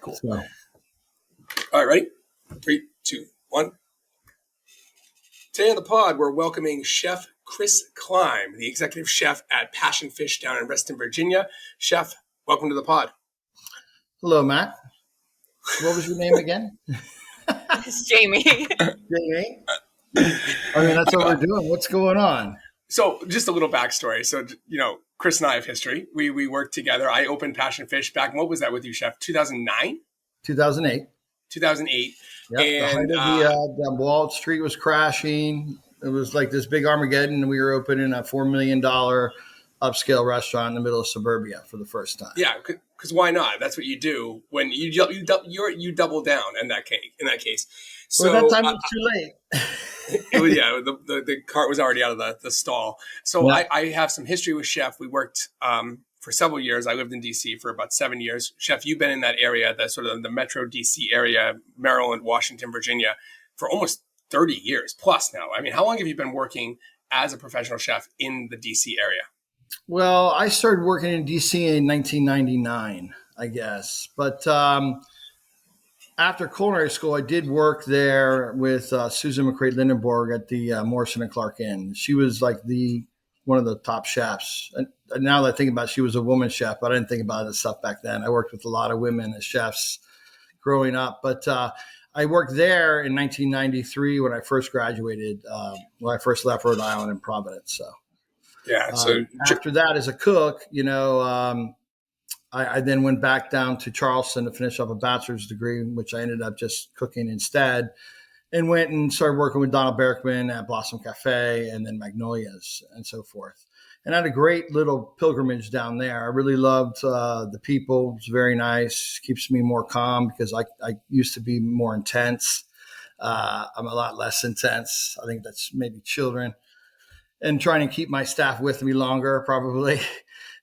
cool. So, all right, ready? 3, 2, 1. Today on the pod, we're welcoming Chef Chris Clime, the executive chef at Passion Fish down in Reston, Virginia. Chef, welcome to the pod. hello, Matt. What was your name again? It's Jamie. Jamie. I mean, that's what we're doing. What's going on? So just a little backstory. So, Chris and I have history. We worked together. I opened Passion Fish back. What was that with you, Chef? 2009? 2008. 2008. Yep. And the height of the Wall Street was crashing. It was like this big Armageddon, and we were opening a $4 million upscale restaurant in the middle of suburbia for the first time. Yeah, because why not? That's what you do when you double down in that case. So that time it was too late. The cart was already out of the stall. So yeah. I have some history with Chef. We worked for several years. I lived in DC for about 7 years. Chef, you've been in that area, the sort of the Metro DC area, Maryland, Washington, Virginia, for almost 30 years plus now. I mean, how long have you been working as a professional chef in the DC area? Well, I started working in DC in 1999, I guess. But after culinary school, I did work there with Susan McCrae-Lindenborg at the Morrison and Clark Inn. She was like one of the top chefs. And now that I think about it, she was a woman chef, but I didn't think about this stuff back then. I worked with a lot of women as chefs growing up. But I worked there in 1993 when I first graduated, when I first left Rhode Island in Providence. So. Yeah. So after that, as a cook, I then went back down to Charleston to finish up a bachelor's degree, which I ended up just cooking instead, and went and started working with Donald Berkman at Blossom Cafe and then Magnolias and so forth. And I had a great little pilgrimage down there. I really loved the people. It was very nice. Keeps me more calm because I used to be more intense. I'm a lot less intense. I think that's maybe children. And trying to keep my staff with me longer, probably.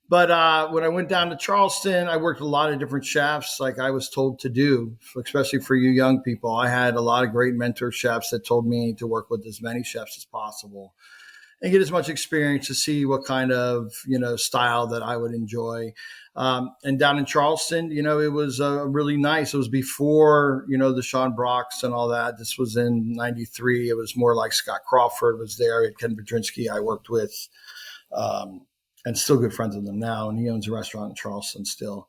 But when I went down to Charleston, I worked with a lot of different chefs, like I was told to do, especially for you young people. I had a lot of great mentor chefs that told me to work with as many chefs as possible and get as much experience to see what kind of, style that I would enjoy. And down in Charleston, it was really nice. It was before, the Sean Brocks and all that. This was in 93. It was more like Scott Crawford was there. Ken Badrinsky I worked with, and still good friends with him now. And he owns a restaurant in Charleston still.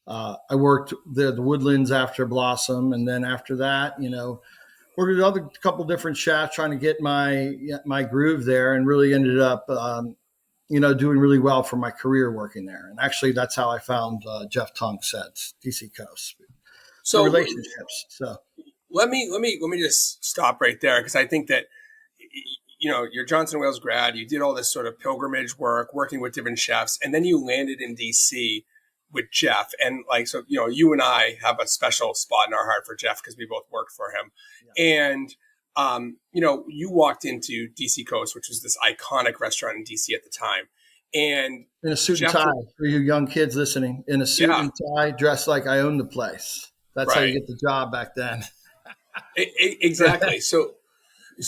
I worked the Woodlands after Blossom. And then after that, worked with other couple different chefs trying to get my groove there, and really ended up, doing really well for my career working there. And actually, that's how I found Jeff Tunks at DC Coast. So relationships. So let me just stop right there, because I think that you're Johnson Wales grad. You did all this sort of pilgrimage work, working with different chefs, and then you landed in DC with Jeff. And you and I have a special spot in our heart for Jeff because we both worked for him. Yeah. And you walked into DC Coast, which was this iconic restaurant in DC at the time. And in a suit and tie, for you young kids listening, in a suit and tie, dressed like I owned the place. That's right. How you get the job back then. Exactly. So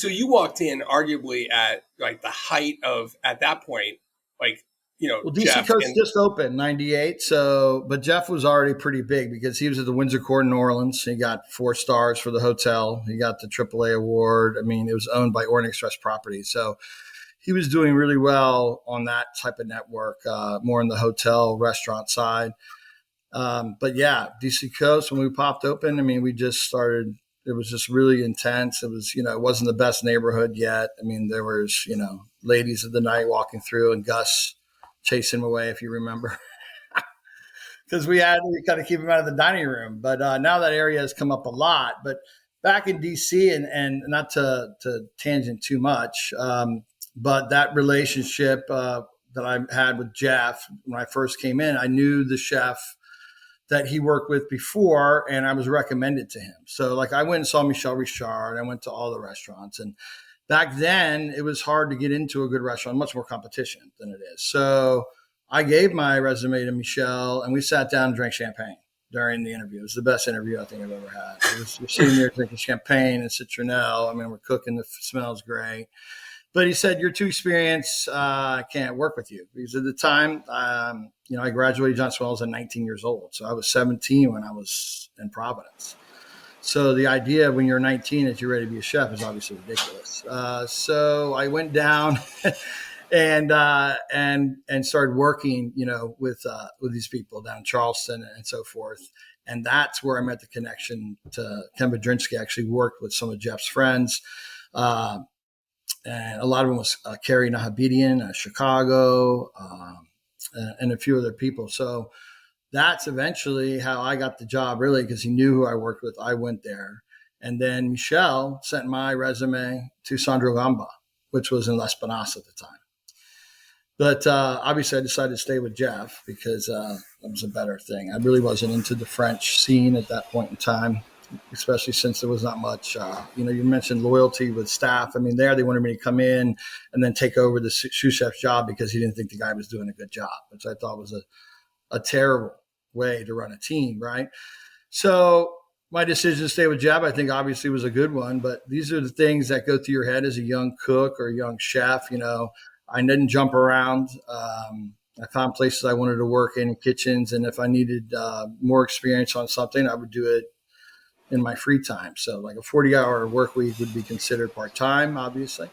you walked in arguably at like the height of, at that point, well, DC Jeff Coast just opened 98. But Jeff was already pretty big because he was at the Windsor Court in New Orleans. He got 4 stars for the hotel. He got the AAA award. I mean, it was owned by Orient Express Properties. So he was doing really well on that type of network, more in the hotel restaurant side. But yeah, DC Coast, when we popped open, I mean, we just started. It was just really intense. It was, it wasn't the best neighborhood yet. I mean, there was, ladies of the night walking through and Gus chasing him away, if you remember, because we kind of keep him out of the dining room. But now that area has come up a lot. But back in DC, and not to tangent too much, but that relationship that I had with Jeff when I first came in, I knew the chef that he worked with before, and I was recommended to him. So I went and saw Michel Richard. I went to all the restaurants. And back then it was hard to get into a good restaurant, much more competition than it is. So I gave my resume to Michel, and we sat down and drank champagne during the interview. It was the best interview I think I've ever had. We're sitting there drinking champagne and citronelle. I mean, we're cooking. The smells great. But he said, "You're too experienced. I can't work with you." Because at the time, I graduated Johnson Wales at 19 years old. So I was 17 when I was in Providence. So the idea when you're 19 that you're ready to be a chef is obviously ridiculous. So I went down and started working, with these people down in Charleston and so forth. And that's where I met the connection to Ken Bedrinsky. I actually worked with some of Jeff's friends. And a lot of them was Carrie Nahabedian, Chicago, and a few other people. So that's eventually how I got the job, really, because he knew who I worked with. I went there. And then Michelle sent my resume to Sandro Gamba, which was in La Espinaza at the time. But obviously, I decided to stay with Jeff because that was a better thing. I really wasn't into the French scene at that point in time, especially since there was not much. You mentioned loyalty with staff. I mean, they wanted me to come in and then take over the sous chef's job because he didn't think the guy was doing a good job, which I thought was a terrible way to run a team, right? So my decision to stay with Jeff, I think, obviously was a good one. But these are the things that go through your head as a young cook or a young chef. I didn't jump around. I found places I wanted to work in kitchens. And if I needed more experience on something, I would do it in my free time. So like a 40-hour work week would be considered part-time, obviously.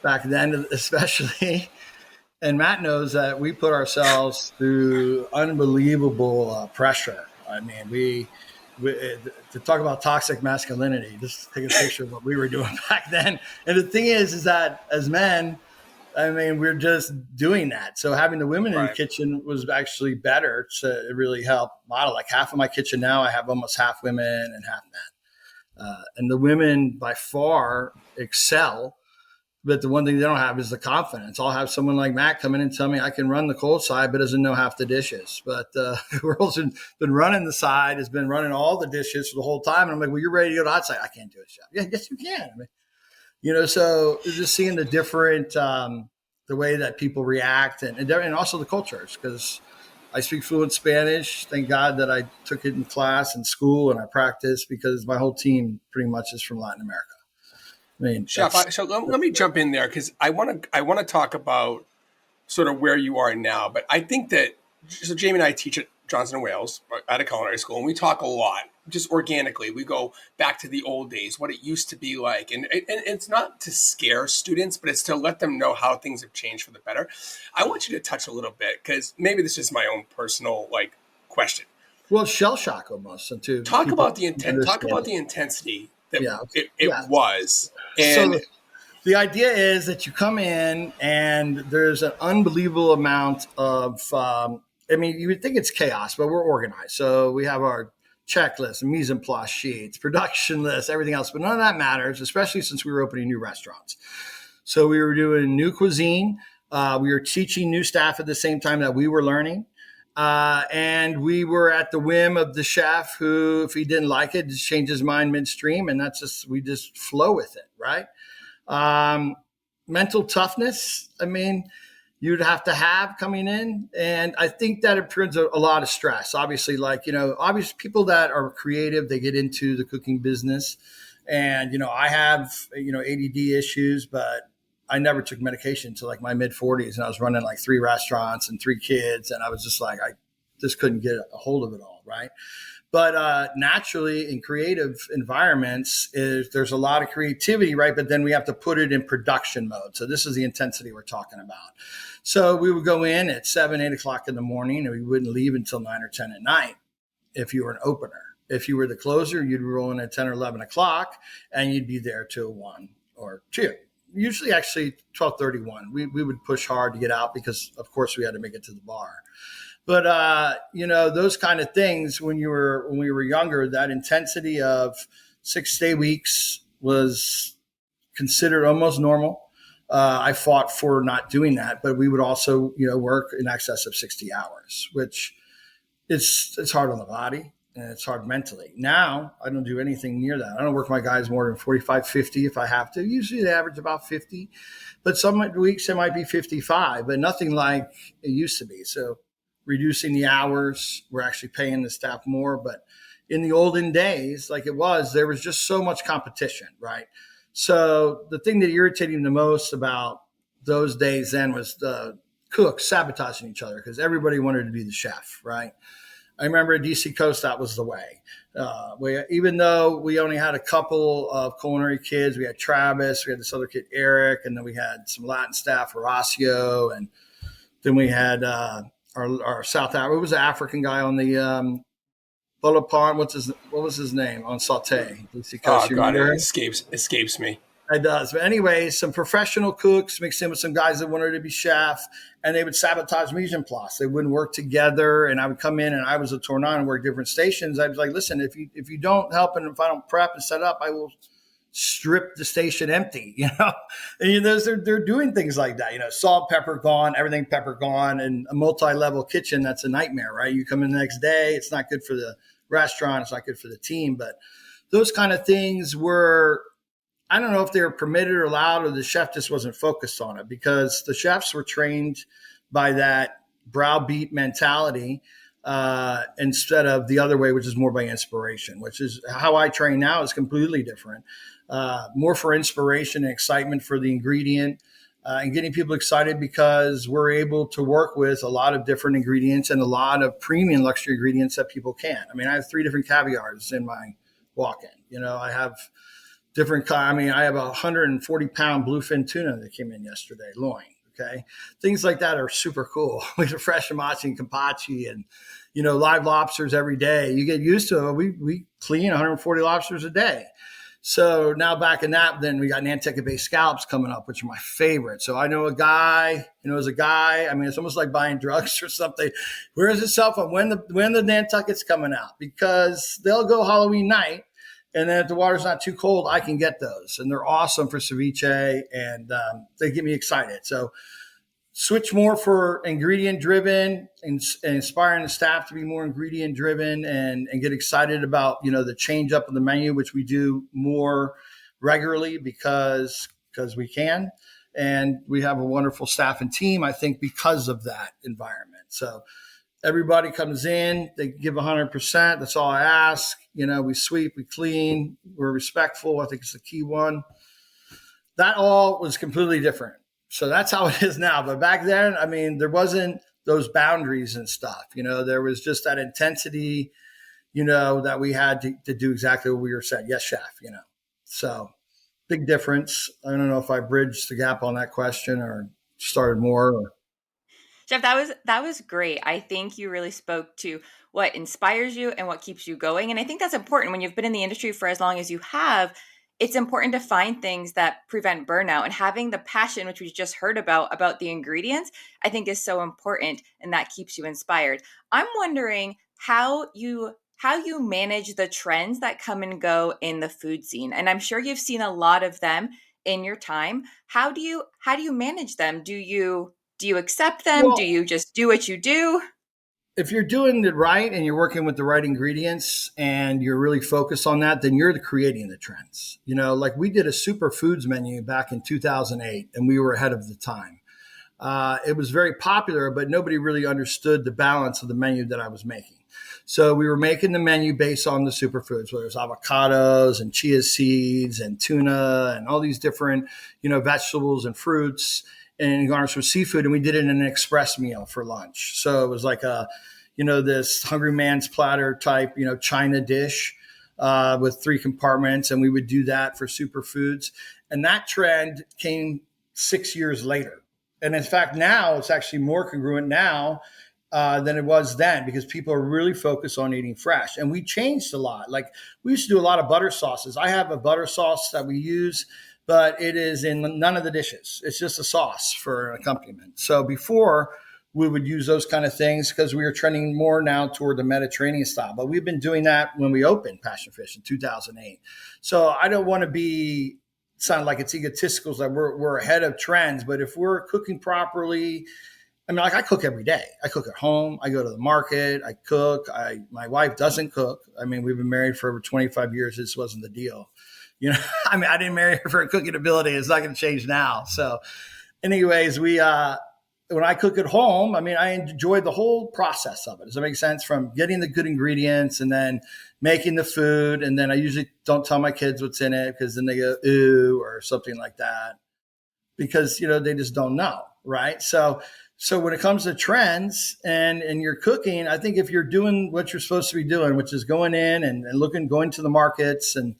Back then, especially. And Matt knows that we put ourselves through unbelievable pressure. I mean, we to talk about toxic masculinity, just take a picture of what we were doing back then. And the thing is that as men, I mean, we're just doing that. So having the women in the kitchen was actually better to really help model. Like half of my kitchen now, I have almost half women and half men. And the women by far excel. But the one thing they don't have is the confidence. I'll have someone like Matt come in and tell me I can run the cold side, but doesn't know half the dishes. But the girl's been running the side, has been running all the dishes for the whole time. And I'm like, well, you're ready to go to hot side. I can't do it, chef. Yeah, yes, you can. I mean, so just seeing the different, the way that people react and also the cultures, because I speak fluent Spanish. Thank God that I took it in class in school and I practiced because my whole team pretty much is from Latin America. I mean, Chef, so let me jump in there because I want to talk about sort of where you are now. But I think that Jaime and I teach at Johnson & Wales at a culinary school, and we talk a lot just organically. We go back to the old days, what it used to be like, and it's not to scare students, but it's to let them know how things have changed for the better. I want you to touch a little bit because maybe this is my own personal question. Well, shell shock almost. Talk about the intent. Talk about the intensity that it was. And so the idea is that you come in and there's an unbelievable amount of, you would think it's chaos, but we're organized. So we have our checklist, mise en place sheets, production lists, everything else, but none of that matters, especially since we were opening new restaurants. So we were doing new cuisine. We were teaching new staff at the same time that we were learning. And we were at the whim of the chef who, if he didn't like it, just change his mind midstream. And we just flow with it. Right. Mental toughness. I mean, you'd have to have coming in. And I think that it brings a lot of stress. Obviously, obviously people that are creative, they get into the cooking business. And, I have, ADD issues, but I never took medication until like my mid 40s, and I was running like 3 restaurants and 3 kids. And I was just like, I just couldn't get a hold of it all. Right. But naturally in creative environments there's a lot of creativity, right? But then we have to put it in production mode. So this is the intensity we're talking about. So we would go in at 7, 8 o'clock in the morning, and we wouldn't leave until 9 or 10 at night if you were an opener. If you were the closer, you'd roll in at 10 or 11 o'clock, and you'd be there till 1 or 2. Usually actually 12:31. We would push hard to get out because, of course, we had to make it to the bar. But, those kind of things when we were younger, that intensity of 6-day weeks was considered almost normal. I fought for not doing that, but we would also, work in excess of 60 hours, which it's hard on the body. And it's hard mentally. Now, I don't do anything near that. I don't work my guys more than 45, 50 if I have to. Usually they average about 50. But some weeks it might be 55, but nothing like it used to be. So reducing the hours, we're actually paying the staff more. But in the olden days, like it was, there was just so much competition, right? So the thing that irritated me the most about those days then was the cooks sabotaging each other because everybody wanted to be the chef, right? I remember at DC Coast, that was the way. Even though we only had a couple of culinary kids, we had Travis, we had this other kid, Eric, and then we had some Latin staff, Horacio, and then we had our South Africa. It was an African guy on the Bullet Pond. What was his name on Sauté? DC Coast. Oh God, it escapes me. It does. But anyway, some professional cooks mixed in with some guys that wanted to be chef, and they would sabotage mise en place. They wouldn't work together, and I would come in, and I was a tournant and work different stations. I was like, listen, if you don't help and if I don't prep and set up, I will strip the station empty, And they're doing things like that, salt, pepper gone, everything pepper gone, and a multi-level kitchen, that's a nightmare, right? You come in the next day, it's not good for the restaurant, it's not good for the team. But those kind of things were, I don't know if they were permitted or allowed, or the chef just wasn't focused on it, because the chefs were trained by that browbeat mentality instead of the other way, which is more by inspiration, which is how I train now. Is completely different. More for inspiration and excitement for the ingredient, and getting people excited because we're able to work with a lot of different ingredients and a lot of premium luxury ingredients that people can't. I mean, I have 3 different caviars in my walk-in. I have different. I have a 140-pound bluefin tuna that came in yesterday, loin. Okay, things like that are super cool. We have fresh amachi and kampachi, and live lobsters every day. You get used to it. We clean 140 lobsters a day. So now back in that, then we got Nantucket Bay scallops coming up, which are my favorite. So I know a guy, as a guy, it's almost like buying drugs or something. Where's his cell phone? When the Nantucket's coming out? Because they'll go Halloween night. And then if the water's not too cold, I can get those. And they're awesome for ceviche, and they get me excited. So switch more for ingredient driven and inspiring the staff to be more ingredient driven and get excited about, the change up of the menu, which we do more regularly because we can. And we have a wonderful staff and team, I think, because of that environment. So everybody comes in, they give 100%. That's all I ask. We sweep, we clean, we're respectful. I think it's the key one. That all was completely different. So that's how it is now. But back then, there wasn't those boundaries and stuff. There was just that intensity, that we had to do exactly what we were saying. Yes, chef, So big difference. I don't know if I bridged the gap on that question or started more. Chef, that was great. I think you really spoke to what inspires you and what keeps you going. And I think that's important when you've been in the industry for as long as you have. It's important to find things that prevent burnout, and having the passion, which we just heard about the ingredients, I think is so important, and that keeps you inspired. I'm wondering how you manage the trends that come and go in the food scene. And I'm sure you've seen a lot of them in your time. How do you manage them? Do you accept them? Well, do you just do what you do? If you're doing it right and you're working with the right ingredients and you're really focused on that, then you're creating the trends. Like we did a superfoods menu back in 2008, and we were ahead of the time. It was very popular, but nobody really understood the balance of the menu that I was making. So we were making the menu based on the superfoods, whether it's avocados and chia seeds and tuna and all these different, vegetables and fruits, and garnished with seafood. And we did it in an express meal for lunch. So it was like this hungry man's platter type, China dish with 3 compartments. And we would do that for superfoods. And that trend came 6 years later. And in fact, now it's actually more congruent now than it was then, because people are really focused on eating fresh. And we changed a lot. Like we used to do a lot of butter sauces. I have a butter sauce that we use, but it is in none of the dishes. It's just a sauce for an accompaniment. So before, we would use those kind of things because we were trending more now toward the Mediterranean style. But we've been doing that when we opened Passion Fish in 2008. So I don't want to sound like it's egotistical that we're ahead of trends. But if we're cooking properly, I cook every day. I cook at home. I go to the market. I cook. My wife doesn't cook. We've been married for over 25 years. This wasn't the deal. I didn't marry her for her cooking ability. It's not going to change now. So anyways, we when I cook at home, I mean, I enjoy the whole process of it. Does that make sense? From getting the good ingredients and then making the food. And then I usually don't tell my kids what's in it because then they go, ooh, or something like that, because, they just don't know. Right. So when it comes to trends and you're cooking, I think if you're doing what you're supposed to be doing, which is going in and going to the markets and,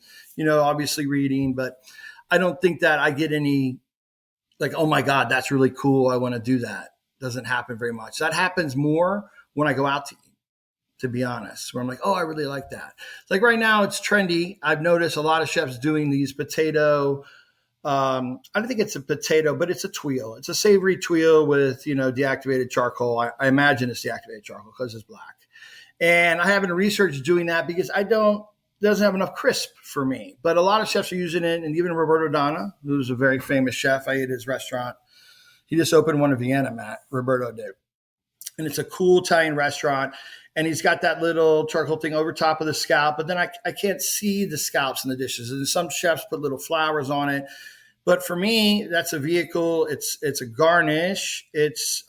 obviously reading, but I don't think that I get any like, oh my God, that's really cool, I want to do that. Doesn't happen very much. That happens more when I go out to eat, to be honest, where I'm like, oh, I really like that. It's like right now it's trendy. I've noticed a lot of chefs doing these potato. I don't think it's a potato, but it's a tuile. It's a savory tuile with, deactivated charcoal. I imagine it's deactivated charcoal because it's black. And I haven't researched doing that because doesn't have enough crisp for me. But a lot of chefs are using it. And even Roberto Donna, who's a very famous chef, I ate his restaurant. He just opened one in Vienna, Matt. Roberto did. And it's a cool Italian restaurant. And he's got that little charcoal thing over top of the scalp. But then I can't see the scalps in the dishes. And some chefs put little flowers on it. But for me, that's a vehicle. It's a garnish. It's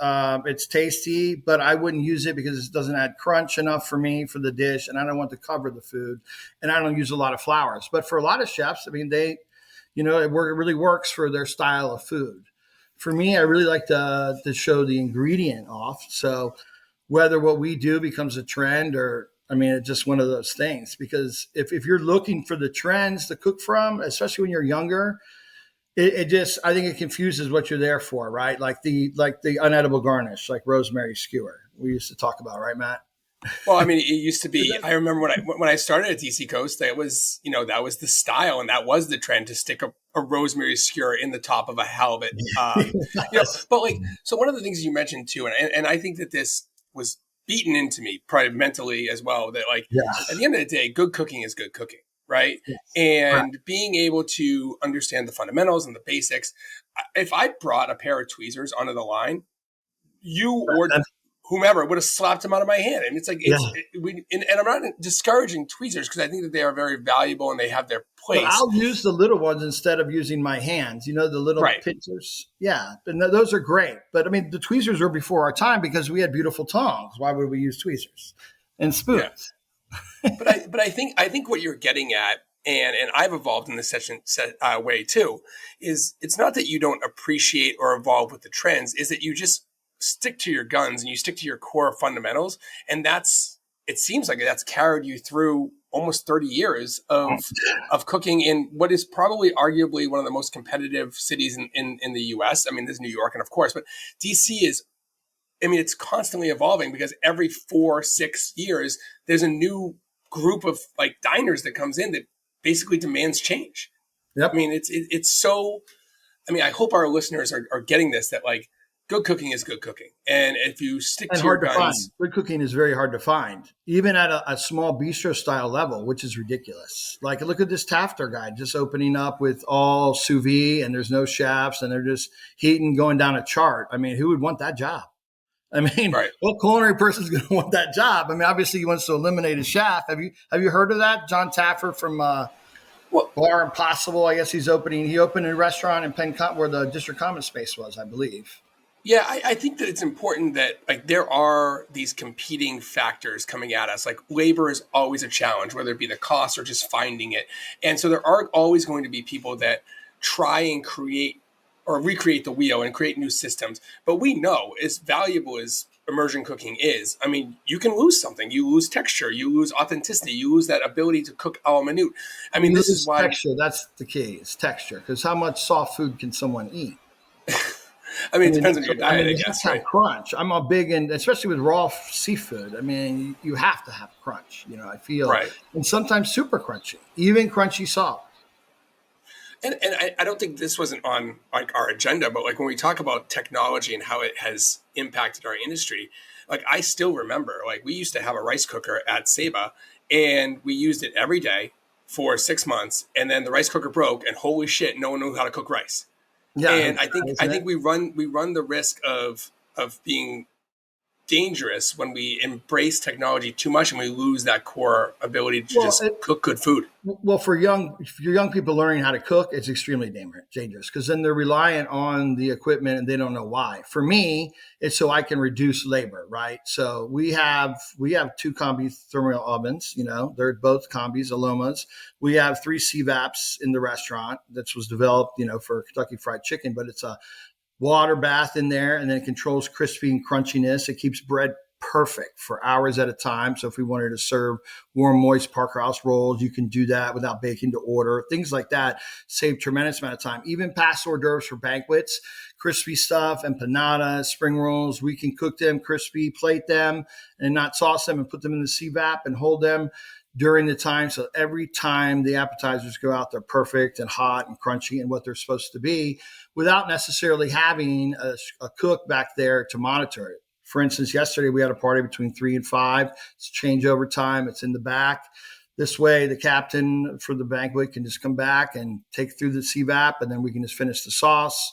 tasty, but I wouldn't use it because it doesn't add crunch enough for me for the dish, and I don't want to cover the food, and I don't use a lot of flowers. But for a lot of chefs, I mean, it really works for their style of food. For me, I really like to show the ingredient off. So whether what we do becomes a trend or it's just one of those things. Because if you're looking for the trends to cook from, especially when you're younger. I think it confuses what you're there for, right? Like the unedible garnish, like rosemary skewer we used to talk about, right, Matt? Well, it used to be. I remember when I started at DC Coast, that was the style, and that was the trend to stick a rosemary skewer in the top of a halibut. Yes. But so one of the things you mentioned too, and I think that this was beaten into me probably mentally as well. That at the end of the day, good cooking is good cooking. Right. Yes. And being able to understand the fundamentals and the basics. If I brought a pair of tweezers onto the line, you or whomever would have slapped them out of my hand. And it's like, and I'm not discouraging tweezers because I think that they are very valuable and they have their place. But I'll use the little ones instead of using my hands, the little pincers. Yeah. And those are great. But the tweezers were before our time because we had beautiful tongs. Why would we use tweezers and spoons? Yeah. But I think what you're getting at, and I've evolved in this way too, is it's not that you don't appreciate or evolve with the trends, is that you just stick to your guns and you stick to your core fundamentals, and it seems like that's carried you through almost 30 years of cooking in what is probably arguably one of the most competitive cities in the U.S. There's New York, and of course, but DC is. It's constantly evolving because every 4-6 years there's a new group of diners that comes in that basically demands change. Yep. It's so. I hope our listeners are getting this, that good cooking is good cooking, and if you stick to your guns, good cooking is very hard to find, even at a small bistro style level, which is ridiculous. Like look at this Tafter guy just opening up with all sous vide, and there's no chefs, and they're just heating, going down a chart. Who would want that job? What culinary person is going to want that job? Obviously he wants to eliminate a chef. Have you heard of that? John Taffer from Bar Impossible. I guess he opened a restaurant in where the District Commons space was, I believe. Yeah, I think that it's important that there are these competing factors coming at us. Labor is always a challenge, whether it be the cost or just finding it. And so there are always going to be people that try and create or recreate the wheel and create new systems. But we know, as valuable as immersion cooking is, you can lose something. You lose texture, you lose authenticity, you lose that ability to cook a la minute. This is why texture. That's the key. It's texture, because how much soft food can someone eat? It depends on your diet, I guess. Right? Crunch. I'm a big, and especially with raw seafood. You have to have crunch. I feel, right. And sometimes super crunchy, even crunchy salt. And I don't think this wasn't on our agenda, but when we talk about technology and how it has impacted our industry, I still remember, we used to have a rice cooker at Saba, and we used it every day for 6 months, and then the rice cooker broke, and holy shit, no one knew how to cook rice. Yeah, and I think we run the risk of being dangerous when we embrace technology too much and we lose that core ability to Well, just cook good food. Well, for young people learning how to cook, it's extremely dangerous because then they're reliant on the equipment and they don't know why. For me, it's so I can reduce labor, right? So we have two combi thermal ovens. They're both combis, Alomas. We have 3 CVAPs in the restaurant that was developed, for Kentucky Fried Chicken, but it's a water bath in there, and then it controls crispy and crunchiness. It keeps bread perfect for hours at a time. So if we wanted to serve warm, moist Parker House rolls, you can do that without baking to order. Things like that save tremendous amount of time. Even past hors d'oeuvres for banquets, crispy stuff, empanadas, spring rolls, we can cook them crispy, plate them, and not sauce them and put them in the CVAP and hold them during the time. So every time the appetizers go out, they're perfect and hot and crunchy and what they're supposed to be without necessarily having a cook back there to monitor it. For instance, yesterday we had a party between 3 and 5. It's changeover time. It's in the back. This way, the captain for the banquet can just come back and take through the CVAP, and then we can just finish the sauce,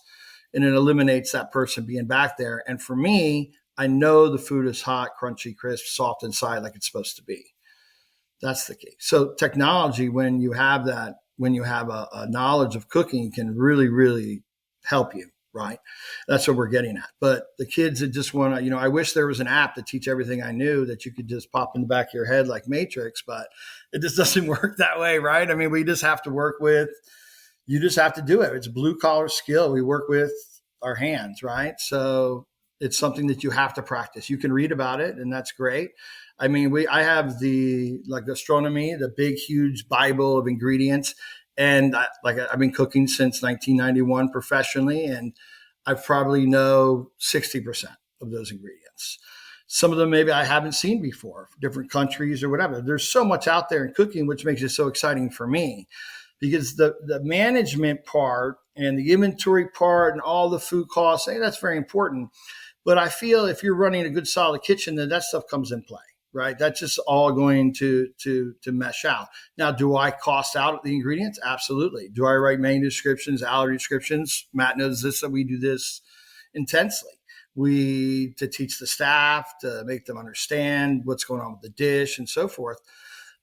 and it eliminates that person being back there. And for me, I know the food is hot, crunchy, crisp, soft inside like it's supposed to be. That's the key. So technology, when you have that, when you have a knowledge of cooking, can really, really help you, right? That's what we're getting at. But the kids that just want to, I wish there was an app to teach everything I knew that you could just pop in the back of your head like Matrix, but it just doesn't work that way, right? I mean, we just have to you just have to do it. It's a blue collar skill. We work with our hands, right? So it's something that you have to practice. You can read about it, and that's great. I mean, I have the gastronomy, the big, huge Bible of ingredients. And I've been cooking since 1991 professionally, and I probably know 60% of those ingredients. Some of them maybe I haven't seen before, different countries or whatever. There's so much out there in cooking, which makes it so exciting for me, because the management part and the inventory part and all the food costs, that's very important. But I feel if you're running a good, solid kitchen, then that stuff comes in play. Right. That's just all going to mesh out. Now, do I cost out the ingredients? Absolutely. Do I write menu descriptions, allergy descriptions? Matt knows this, that we do this intensely. To teach the staff, to make them understand what's going on with the dish and so forth.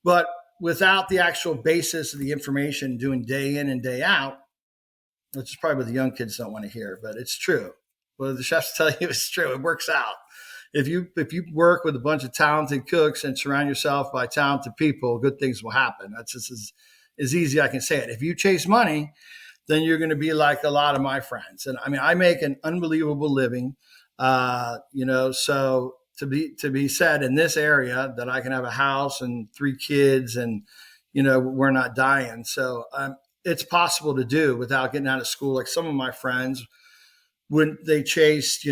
But without the actual basis of the information doing day in and day out, which is probably what the young kids don't want to hear, but it's true. Well, the chefs tell you it's true. It works out. If you work with a bunch of talented cooks and surround yourself by talented people, good things will happen. That's just as easy as I can say it. If you chase money, then you're going to be like a lot of my friends. And I mean, I make an unbelievable living, so to be said in this area that I can have a house and 3 kids and, we're not dying. So it's possible to do without getting out of school. Like some of my friends, when they chased,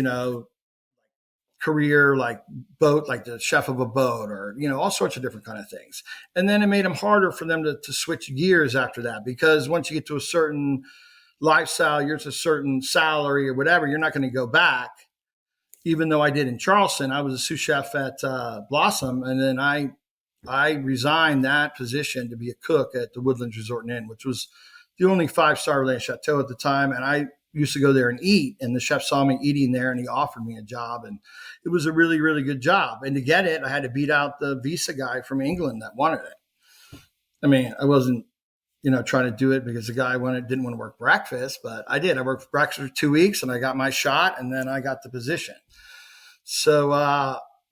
career like boat, like the chef of a boat, or all sorts of different kind of things, and then it made them harder for them to switch gears after that, because once you get to a certain lifestyle, you're to a certain salary or whatever, you're not going to go back. Even though I did in Charleston, I was a sous chef at Blossom, and then I resigned that position to be a cook at the Woodlands Resort and Inn, which was the only 5-star Relais Chateau at the time, and I used to go there and eat, and the chef saw me eating there and he offered me a job, and it was a really, really good job. And to get it, I had to beat out the visa guy from England that wanted it. I mean, I wasn't, trying to do it because the guy didn't want to work breakfast, but I did. I worked breakfast for 2 weeks and I got my shot, and then I got the position. So,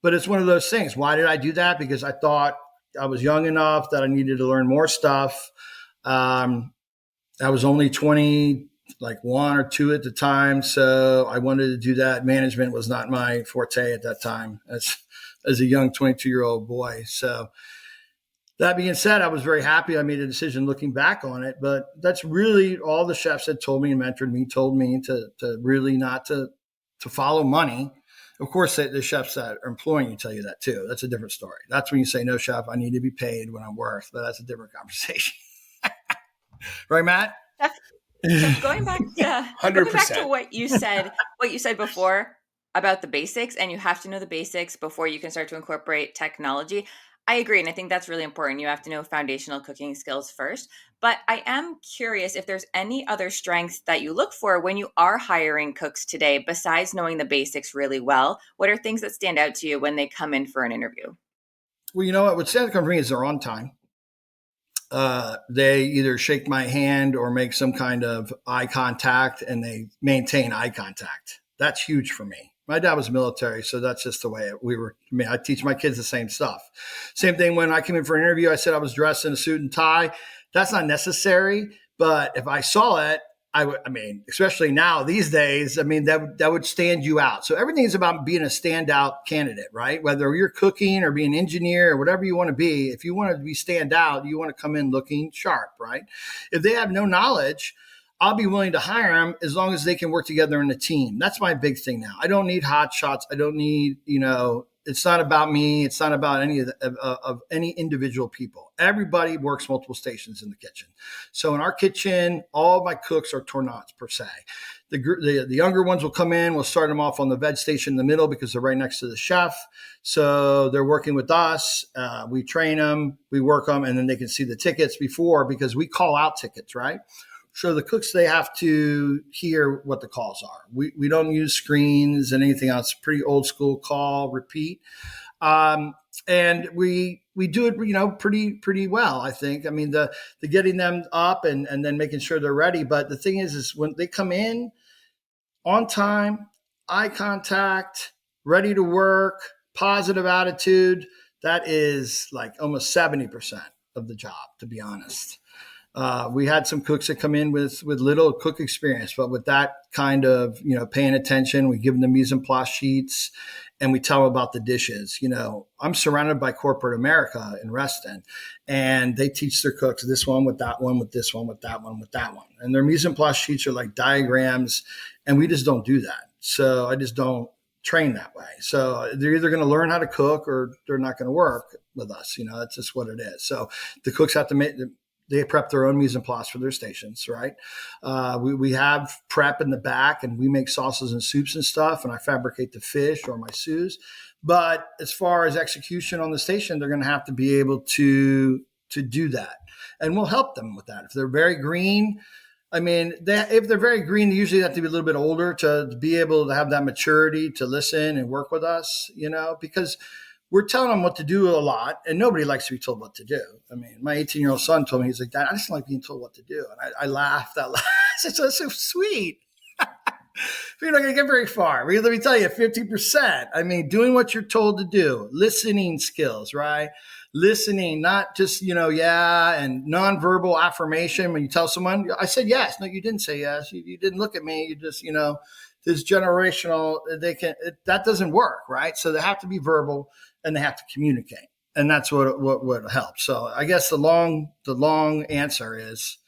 but it's one of those things. Why did I do that? Because I thought I was young enough that I needed to learn more stuff. I was only 21 or 2 at the time. So I wanted to do that. Management was not my forte at that time as a young 22-year-old boy. So that being said, I was very happy I made a decision looking back on it. But that's really all the chefs that told me and mentored me told me to really not to follow money. Of course, the chefs that are employing you tell you that too. That's a different story. That's when you say, no, chef, I need to be paid what I'm worth. But that's a different conversation. Right, Matt? So going back to 100%. what you said before about the basics, and you have to know the basics before you can start to incorporate technology. I agree. And I think that's really important. You have to know foundational cooking skills first. But I am curious if there's any other strengths that you look for when you are hiring cooks today, besides knowing the basics really well. What are things that stand out to you when they come in for an interview? Well, you know what stands out for me is they're on time. They either shake my hand or make some kind of eye contact, and they maintain eye contact. That's huge for me. My dad was military, so that's just the way we were. I mean, I teach my kids the same stuff. Same thing when I came in for an interview, I said I was dressed in a suit and tie. That's not necessary, but if I saw it, I mean, especially now these days, I mean, that would stand you out. So everything is about being a standout candidate, right? Whether you're cooking or being an engineer or whatever you want to be, if you want to be stand out, you want to come in looking sharp, right? If they have no knowledge, I'll be willing to hire them as long as they can work together in a team. That's my big thing now. I don't need hot shots. I don't need, it's not about me. It's not about any of any individual people. Everybody works multiple stations in the kitchen. So in our kitchen, all of my cooks are tournois per se. The younger ones will come in. We'll start them off on the veg station in the middle because they're right next to the chef. So they're working with us. We train them, we work them, and then they can see the tickets before because we call out tickets, right? So the cooks, they have to hear what the calls are. We don't use screens and anything else. Pretty old school call, repeat. And we do it, pretty well, I think. I mean, the getting them up and then making sure they're ready. But the thing is when they come in on time, eye contact, ready to work, positive attitude, that is like almost 70% of the job, to be honest. We had some cooks that come in with little cook experience, but with that kind of, paying attention, we give them the mise en place sheets and we tell them about the dishes. I'm surrounded by corporate America in Reston, and they teach their cooks this one with that one, with this one, with that one, with that one. And their mise en place sheets are like diagrams, and we just don't do that. So I just don't train that way. So they're either going to learn how to cook or they're not going to work with us. That's just what it is. So the cooks have to they prep their own mise en place for their stations, right? We have prep in the back, and we make sauces and soups and stuff, and I fabricate the fish or my sous. But as far as execution on the station, they're going to have to be able to do that, and we'll help them with that. If they're very green, if they're very green, they usually have to be a little bit older to be able to have that maturity to listen and work with us, because we're telling them what to do a lot, and nobody likes to be told what to do. I mean, my 18-year-old son told me, he's like, Dad, I just don't like being told what to do. And I laughed out loud. It's so sweet. You're not going to get very far. Let me tell you, 50%. I mean, doing what you're told to do, listening skills, right? Listening, not just, yeah, and nonverbal affirmation. When you tell someone, I said yes. No, you didn't say yes. You didn't look at me. You just, this generational, that doesn't work, right? So they have to be verbal and they have to communicate. And that's what helps. So I guess the long answer is,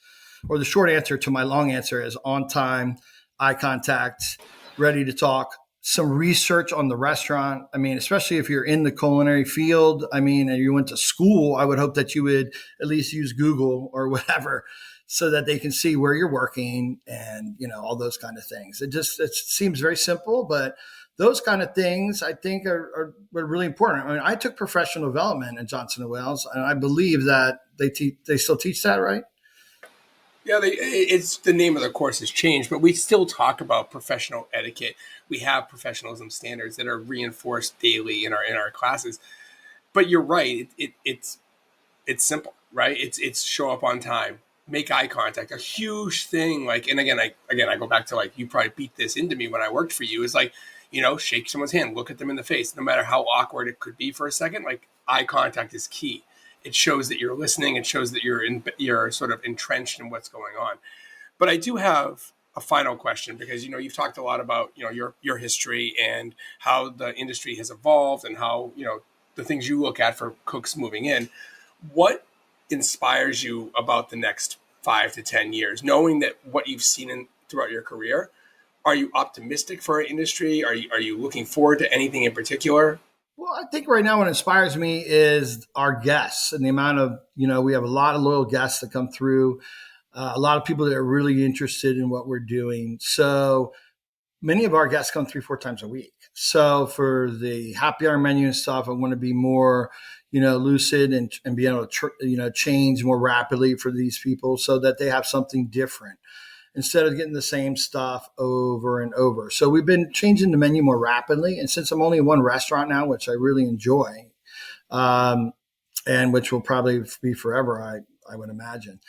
or the short answer to my long answer is on time, eye contact, ready to talk, some research on the restaurant. I mean, especially if you're in the culinary field, and you went to school, I would hope that you would at least use Google or whatever so that they can see where you're working and, all those kind of things. It seems very simple, but those kind of things I think are really important. I took professional development at Johnson & Wales, and I believe that they still teach that, right? Yeah, it's the name of the course has changed, but we still talk about professional etiquette. We have professionalism standards that are reinforced daily in our classes. But you're right; it's simple, right? It's show up on time, make eye contact. A huge thing, and again I go back to you probably beat this into me when I worked for you. Is shake someone's hand, look at them in the face, no matter how awkward it could be for a second. Eye contact is key. It shows that you're listening. It shows that you're sort of entrenched in what's going on. But I do have a final question because, you've talked a lot about, your history and how the industry has evolved and how, the things you look at for cooks moving in. What inspires you about the next 5 to 10 years, knowing that what you've seen throughout your career? Are you optimistic for our industry? Are you looking forward to anything in particular? Well, I think right now what inspires me is our guests and the amount of, we have a lot of loyal guests that come through, a lot of people that are really interested in what we're doing. So many of our guests come 3-4 times a week. So for the happy hour menu and stuff, I want to be more, lucid and be able to, change more rapidly for these people so that they have something different instead of getting the same stuff over and over. So we've been changing the menu more rapidly. And since I'm only in one restaurant now, which I really enjoy, and which will probably be forever, I would imagine,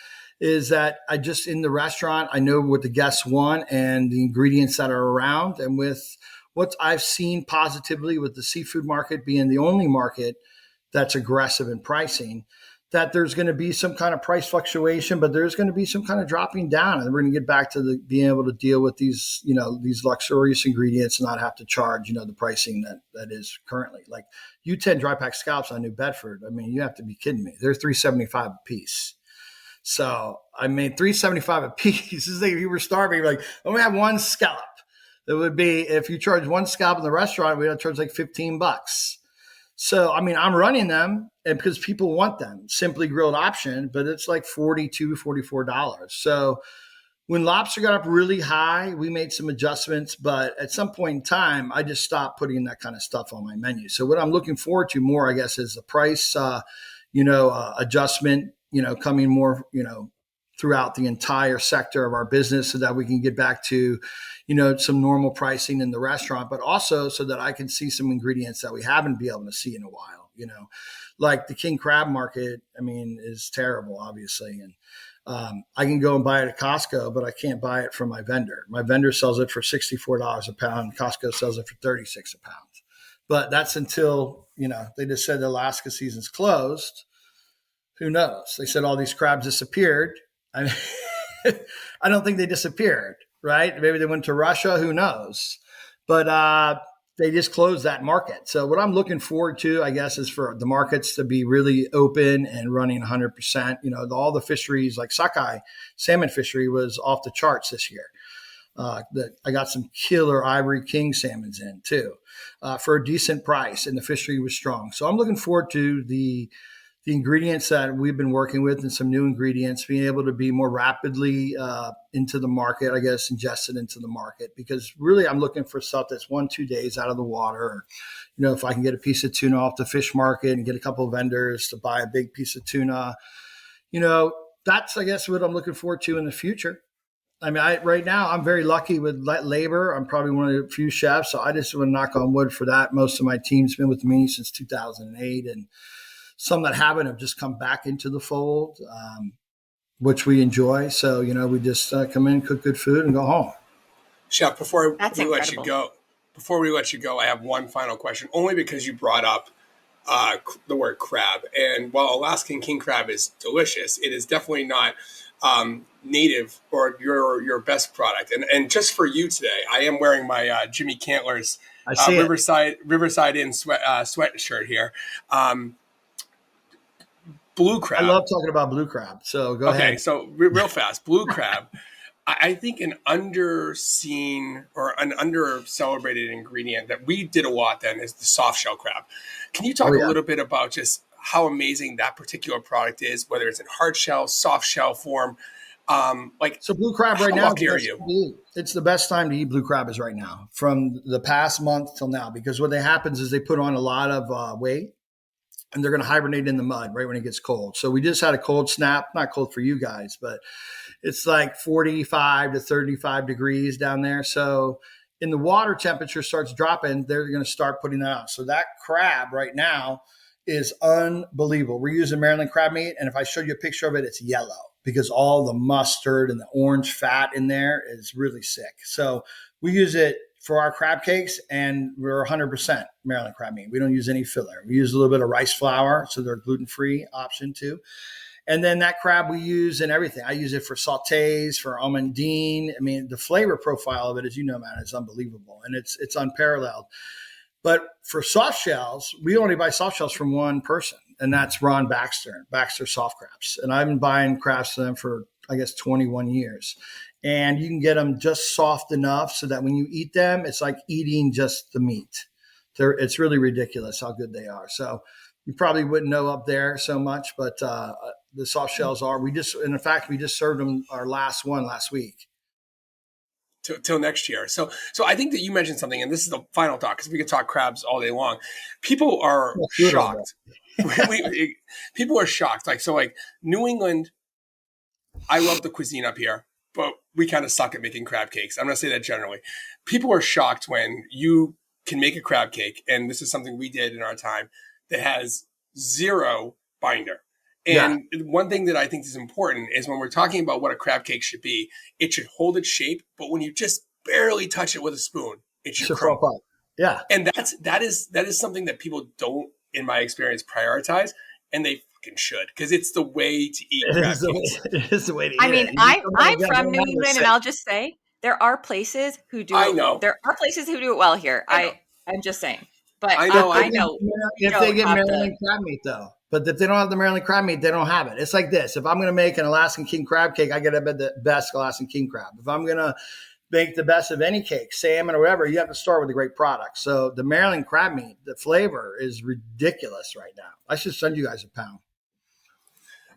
is that I just in the restaurant, I know what the guests want and the ingredients that are around. And with what I've seen positively with the seafood market being the only market that's aggressive in pricing, that there's going to be some kind of price fluctuation, but there's going to be some kind of dropping down, and we're going to get back to being able to deal with these, these luxurious ingredients and not have to charge, the pricing that is currently. Like U10 dry pack scallops on New Bedford. I mean, you have to be kidding me. They're $3.75 a piece. So I made $3.75 a piece. This is like if you were starving, like I'm gonna have one scallop. It would be if you charge one scallop in the restaurant, we'd charge like $15. So, I mean, I'm running them and because people want them, simply grilled option, but it's like $42, $44. So when lobster got up really high, we made some adjustments, but at some point in time, I just stopped putting that kind of stuff on my menu. So what I'm looking forward to more, I guess, is the price, adjustment, coming more, throughout the entire sector of our business so that we can get back to, some normal pricing in the restaurant, but also so that I can see some ingredients that we haven't been able to see in a while, like the king crab market, I mean, is terrible, obviously. And I can go and buy it at Costco, but I can't buy it from my vendor. My vendor sells it for $64 a pound. Costco sells it for $36 a pound. But that's until, they just said the Alaska season's closed. Who knows? They said all these crabs disappeared. I mean, I don't think they disappeared, right? Maybe they went to Russia. Who knows? But they just closed that market. So what I'm looking forward to, I guess, is for the markets to be really open and running 100%. All the fisheries like sockeye salmon fishery was off the charts this year. I got some killer Ivory King salmons in too for a decent price, and the fishery was strong. So I'm looking forward to the ingredients that we've been working with and some new ingredients being able to be more rapidly into the market, I guess, ingested into the market, because really I'm looking for stuff that's 1-2 days out of the water. Or, if I can get a piece of tuna off the fish market and get a couple of vendors to buy a big piece of tuna, that's, I guess, what I'm looking forward to in the future. I mean, right now I'm very lucky with labor. I'm probably one of the few chefs. So I just want to knock on wood for that. Most of my team's been with me since 2008, and some that haven't have just come back into the fold, which we enjoy. So, we just come in, cook good food, and go home. Chef, before That's we incredible. let you go, I have one final question, only because you brought up the word crab. And while Alaskan king crab is delicious, it is definitely not native or your best product. And just for you today, I am wearing my Jimmy Cantler's Riverside Inn sweatshirt here. Blue crab. I love talking about blue crab. So go ahead. Okay, so real fast, blue crab. I think an underseen or an under celebrated ingredient that we did a lot then is the soft shell crab. Can you talk a little bit about just how amazing that particular product is, whether it's in hard shell, soft shell form? So blue crab right now, you? It's the best time to eat blue crab is right now, from the past month till now, because what happens is they put on a lot of weight, and they're going to hibernate in the mud right when it gets cold. So we just had a cold snap, not cold for you guys, but it's like 45 to 35 degrees down there. So in the water temperature starts dropping, they're going to start putting that out. So that crab right now is unbelievable. We're using Maryland crab meat. And if I show you a picture of it, it's yellow because all the mustard and the orange fat in there is really sick. So we use it for our crab cakes, and we're 100% Maryland crab meat. We don't use any filler. We use a little bit of rice flour, so they're a gluten-free option too. And then that crab we use in everything. I use it for sautés, for almondine. I mean, the flavor profile of it, as you know, man, is unbelievable, and it's unparalleled. But for soft shells, we only buy soft shells from one person, and that's Ron Baxter Soft Crabs. And I've been buying crabs from them for, I guess, 21 years. And you can get them just soft enough so that when you eat them, it's like eating just the meat. It's really ridiculous how good they are. So you probably wouldn't know up there so much, but the soft shells are. In fact, we just served them our last one last week. Till next year. So I think that you mentioned something, and this is the final talk because we could talk crabs all day long. People are shocked. People are shocked. Like New England, I love the cuisine up here, but we kind of suck at making crab cakes. I'm going to say that generally. People are shocked when you can make a crab cake, and this is something we did in our time, that has zero binder. And one thing that I think is important is when we're talking about what a crab cake should be, it should hold its shape, but when you just barely touch it with a spoon, it should crumble. Yeah. And that is something that people don't, in my experience, prioritize, and they fucking should, because it's the way to eat crab cakes. It is the way to eat I mean, it. I'm from New England, and I'll just say there are places who do I know. There are places who do it well here. I'm just saying. But I know. I know if they get Maryland crab meat, though. But if they don't have the Maryland crab meat, they don't have it. It's like this. If I'm going to make an Alaskan king crab cake, I got to have the best Alaskan king crab. If I'm going to make the best of any cake, salmon or whatever, you have to start with a great product. So the Maryland crab meat, the flavor is ridiculous right now. I should send you guys a pound.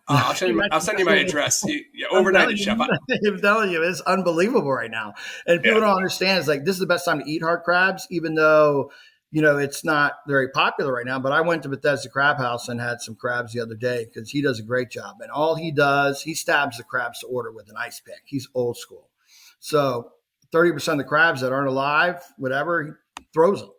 I'll send you my address. Overnight, chef. I'm telling you, it's unbelievable right now. And people don't understand. It's like, this is the best time to eat hard crabs, even though, it's not very popular right now. But I went to Bethesda Crab House and had some crabs the other day because he does a great job. And all he does, he stabs the crabs to order with an ice pick. He's old school. So 30% of the crabs that aren't alive, whatever, he throws them,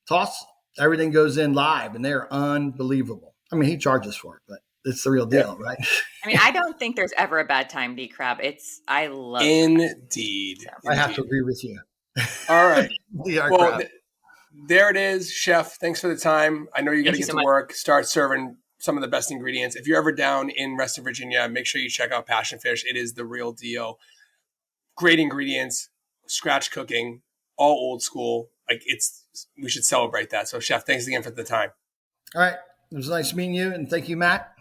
tosses them. Everything goes in live, and they're unbelievable. I mean, he charges for it, but it's the real deal, right? I mean, I don't think there's ever a bad time to eat crab. I love Indeed. Crab. I have to agree with you. All right. Well, there it is, chef. Thanks for the time. I know you got to get to work, start serving some of the best ingredients. If you're ever down in Reston, Virginia, make sure you check out Passion Fish. It is the real deal. Great ingredients, scratch cooking, all old school. We should celebrate that. So, chef, thanks again for the time. All right. It was nice meeting you. And thank you, Matt.